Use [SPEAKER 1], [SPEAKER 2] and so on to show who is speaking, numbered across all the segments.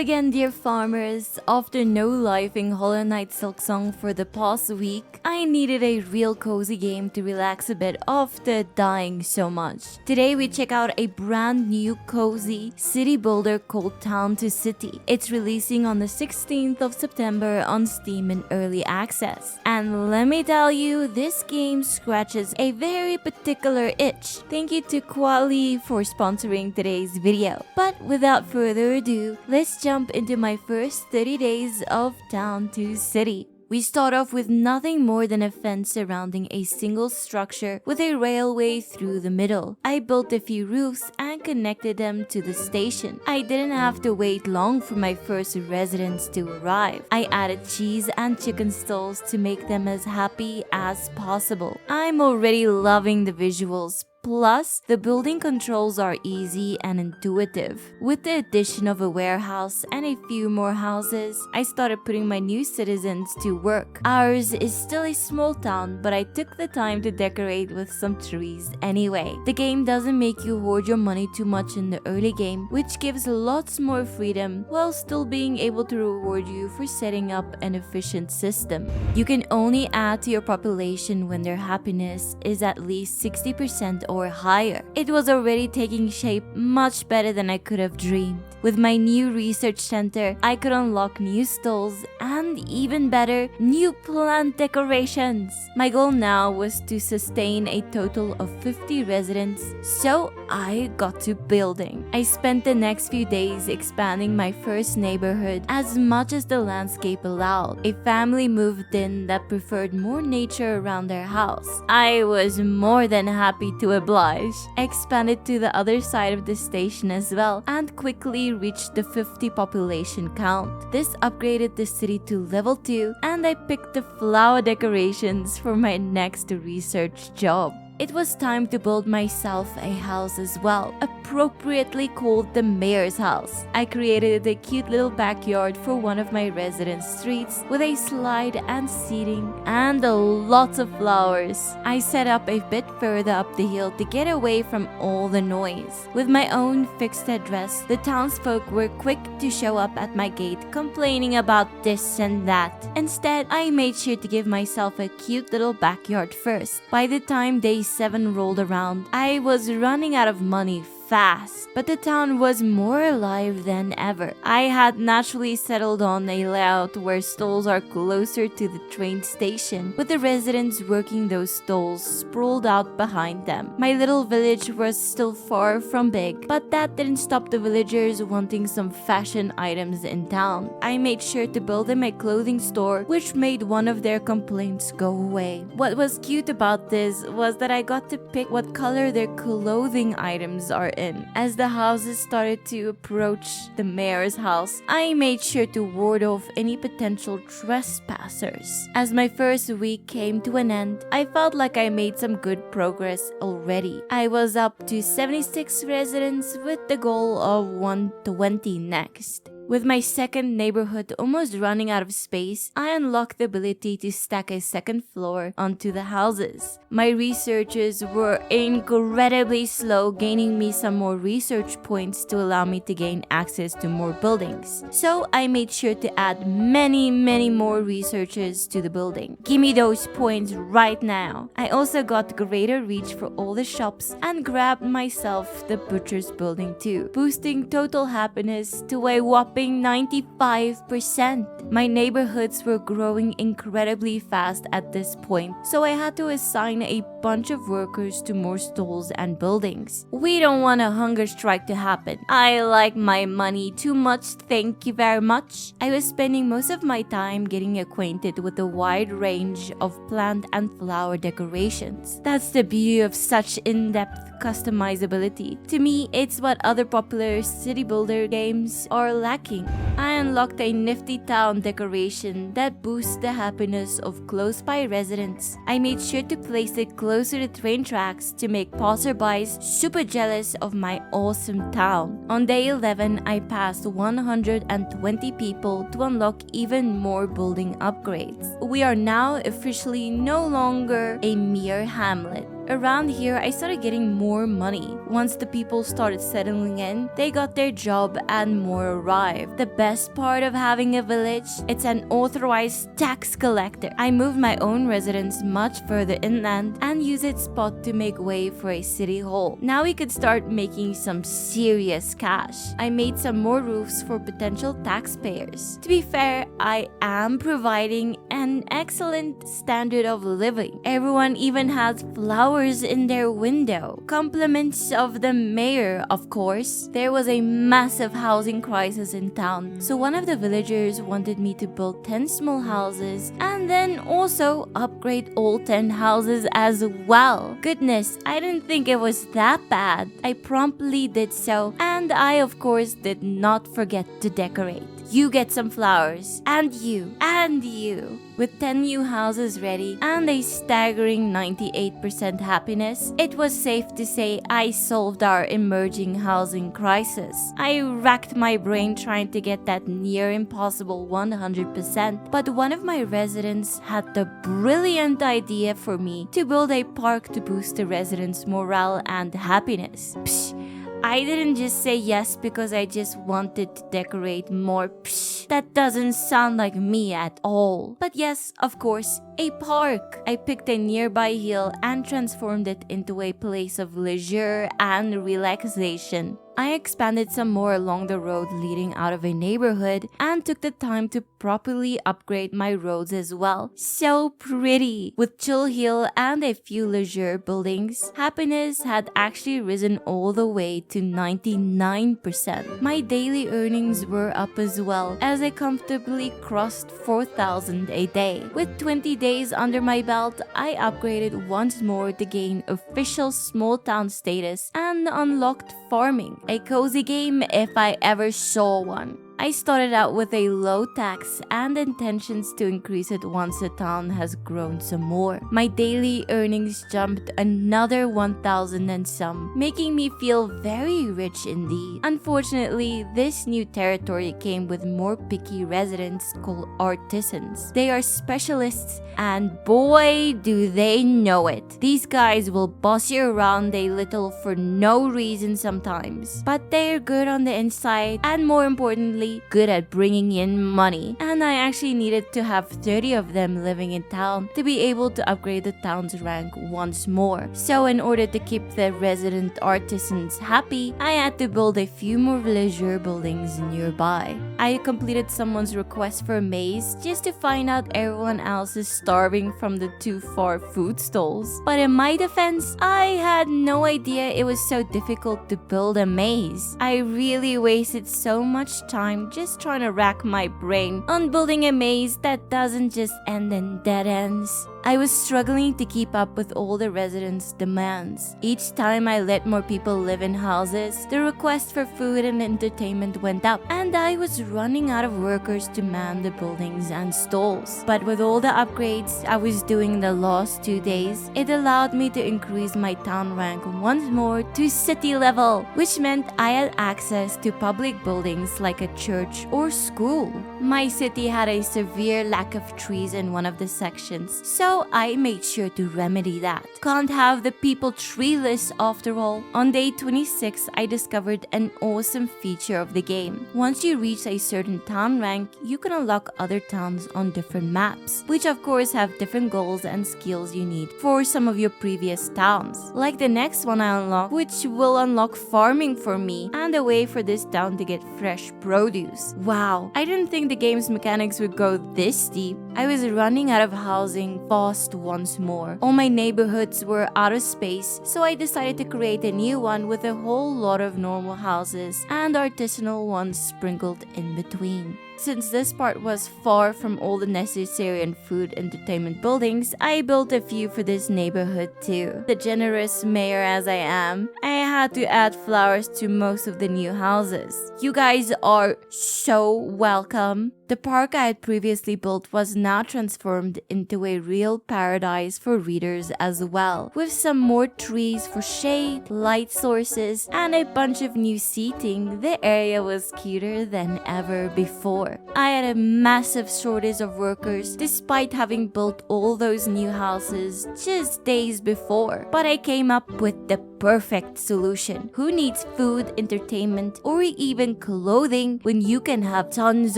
[SPEAKER 1] again, dear farmers. After no lifing Hollow Knight Silksong for the past week, I needed a real cozy game to relax a bit after dying so much. Today we check out a brand new cozy city builder called Town to City. It's releasing on the 16th of September on Steam in early access. And let me tell you, this game scratches a very particular itch. Thank you to Quali for sponsoring today's video. But without further ado, let's jump into my first 30 days of Town to City. We start off with nothing more than a fence surrounding a single structure with a railway through the middle. I built a few roofs and connected them to the station. I didn't have to wait long for my first residents to arrive. I added cheese and chicken stalls to make them as happy as possible. I'm already loving the visuals. Plus, the building controls are easy and intuitive. With the addition of a warehouse and a few more houses, I started putting my new citizens to work. Ours is still a small town, but I took the time to decorate with some trees anyway. The game doesn't make you hoard your money too much in the early game, which gives lots more freedom while still being able to reward you for setting up an efficient system. You can only add to your population when their happiness is at least 60% or higher. It was already taking shape much better than I could have dreamed. With my new research center, I could unlock new stalls and, even better, new plant decorations. My goal now was to sustain a total of 50 residents, so I got to building. I spent the next few days expanding my first neighborhood as much as the landscape allowed. A family moved in that preferred more nature around their house. I was more than happy to oblige. I expanded to the other side of the station as well and quickly reached the 50 population count. This upgraded the city to level 2 and I picked the flower decorations for my next research job. It was time to build myself a house as well, appropriately called the mayor's house. I created a cute little backyard for one of my residence streets with a slide and seating and lots of flowers. I set up a bit further up the hill to get away from all the noise. With my own fixed address, the townsfolk were quick to show up at my gate complaining about this and that. Instead, I made sure to give myself a cute little backyard first. By the time day 7 rolled around, I was running out of money fast, but the town was more alive than ever. I had naturally settled on a layout where stalls are closer to the train station, with the residents working those stalls sprawled out behind them. My little village was still far from big, but that didn't stop the villagers wanting some fashion items in town. I made sure to build them a clothing store, which made one of their complaints go away. What was cute about this was that I got to pick what color their clothing items are in. As the houses started to approach the mayor's house, I made sure to ward off any potential trespassers. As my first week came to an end, I felt like I made some good progress already. I was up to 76 residents with the goal of 120 next. With my second neighborhood almost running out of space, I unlocked the ability to stack a second floor onto the houses. My researchers were incredibly slow, gaining me some more research points to allow me to gain access to more buildings. So I made sure to add many more researchers to the building. Give me those points right now. I also got greater reach for all the shops and grabbed myself the butcher's building too, boosting total happiness to a whopping 95%. My neighborhoods were growing incredibly fast at this point, so I had to assign a bunch of workers to more stalls and buildings. We don't want a hunger strike to happen. I like my money too much, thank you very much. I was spending most of my time getting acquainted with the wide range of plant and flower decorations. That's the beauty of such in-depth customizability. To me, it's what other popular city builder games are lacking. I unlocked a nifty town decoration that boosts the happiness of close-by residents. I made sure to place it closer to train tracks to make passerbys super jealous of my awesome town. On day 11, I passed 120 people to unlock even more building upgrades. We are now officially no longer a mere hamlet. Around here, I started getting more money. Once the people started settling in, they got their job and more arrived. The best part of having a village, it's an authorized tax collector. I moved my own residence much further inland and used its spot to make way for a city hall. Now we could start making some serious cash. I made some more roofs for potential taxpayers. To be fair, I am providing an excellent standard of living. Everyone even has flowers in their window. Compliments of the mayor, of course. There was a massive housing crisis in town, so one of the villagers wanted me to build 10 small houses and then also upgrade all 10 houses as well. Goodness, I didn't think it was that bad. I promptly did so, and I of course did not forget to decorate. You get some flowers, and you, and you. With 10 new houses ready and a staggering 98% happiness, it was safe to say I solved our emerging housing crisis. I racked my brain trying to get that near impossible 100%, but one of my residents had the brilliant idea for me to build a park to boost the residents' morale and happiness. Psh, I didn't just say yes because I just wanted to decorate more. Psh, that doesn't sound like me at all. But yes, of course, a park. I picked a nearby hill and transformed it into a place of leisure and relaxation. I expanded some more along the road leading out of a neighborhood and took the time to properly upgrade my roads as well. So pretty! With Chill Hill and a few leisure buildings, happiness had actually risen all the way to 99%. My daily earnings were up as well, as I comfortably crossed 4,000 a day. With 20 days under my belt, I upgraded once more to gain official small town status and unlocked farming. A cozy game if I ever saw one. I started out with a low tax and intentions to increase it once the town has grown some more. My daily earnings jumped another 1,000 and some, making me feel very rich indeed. Unfortunately, this new territory came with more picky residents called artisans. They are specialists and boy do they know it. These guys will boss you around a little for no reason sometimes, but they're good on the inside and more importantly, good at bringing in money. And I actually needed to have 30 of them living in town to be able to upgrade the town's rank once more. So in order to keep the resident artisans happy, I had to build a few more leisure buildings nearby. I completed someone's request for a maze just to find out everyone else is starving from the too far food stalls. But in my defense, I had no idea it was so difficult to build a maze. I really wasted so much time just trying to rack my brain on building a maze that doesn't just end in dead ends. I was struggling to keep up with all the residents' demands. Each time I let more people live in houses, the request for food and entertainment went up, and I was running out of workers to man the buildings and stalls. But with all the upgrades I was doing the last 2 days, it allowed me to increase my town rank once more to city level, which meant I had access to public buildings like a church or school. My city had a severe lack of trees in one of the sections, so I made sure to remedy that. Can't have the people treeless after all. On day 26, I discovered an awesome feature of the game. Once you reach a certain town rank, you can unlock other towns on different maps, which of course have different goals and skills you need for some of your previous towns. Like the next one I unlock, which will unlock farming for me and a way for this town to get fresh produce. Wow, I didn't think the game's mechanics would go this deep. I was running out of housing fast once more. All my neighborhoods were out of space, so I decided to create a new one with a whole lot of normal houses and artisanal ones sprinkled in between. Since this part was far from all the necessary and food entertainment buildings, I built a few for this neighborhood too. The generous mayor as I am, I had to add flowers to most of the new houses. You guys are so welcome. The park I had previously built was now transformed into a real paradise for readers as well, with some more trees for shade, light sources, and a bunch of new seating. The area was cuter than ever before. I had a massive shortage of workers despite having built all those new houses just days before, but I came up with the perfect solution. Who needs food, entertainment, or even clothing when you can have tons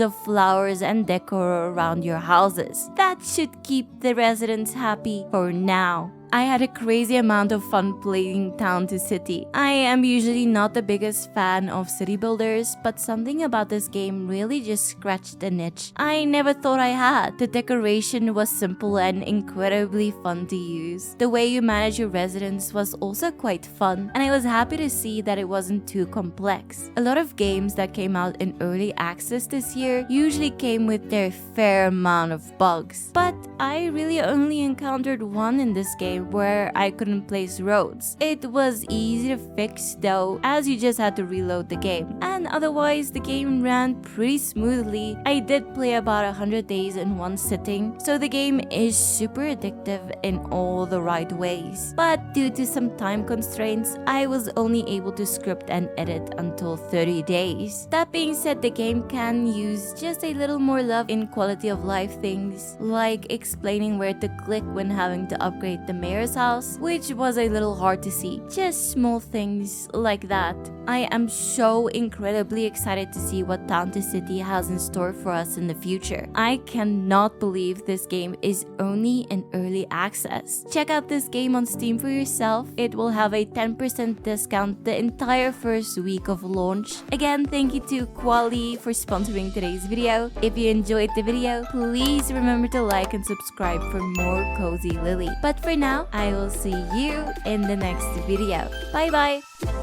[SPEAKER 1] of flowers and decor around your houses? That should keep the residents happy for now. I had a crazy amount of fun playing Town to City. I am usually not the biggest fan of city builders, but something about this game really just scratched an itch I never thought I had. The decoration was simple and incredibly fun to use. The way you manage your residents was also quite fun, and I was happy to see that it wasn't too complex. A lot of games that came out in early access this year usually came with their fair amount of bugs, but I really only encountered one in this game where I couldn't place roads. It was easy to fix though, as you just had to reload the game, and otherwise the game ran pretty smoothly. I did play about 100 days in one sitting, so the game is super addictive in all the right ways. But due to some time constraints, I was only able to script and edit until 30 days. That being said, the game can use just a little more love in quality of life things, like explaining where to click when having to upgrade the mayor's house, which was a little hard to see. Just small things like that. I am so incredibly excited to see what Town to City has in store for us in the future. I cannot believe this game is only in early access. Check out this game on Steam for yourself. It will have a 10% discount the entire first week of launch. Again, thank you to Quali for sponsoring today's video. If you enjoyed the video, please remember to like and subscribe for more Cozy Lily. But for now, I will see you in the next video. Bye bye!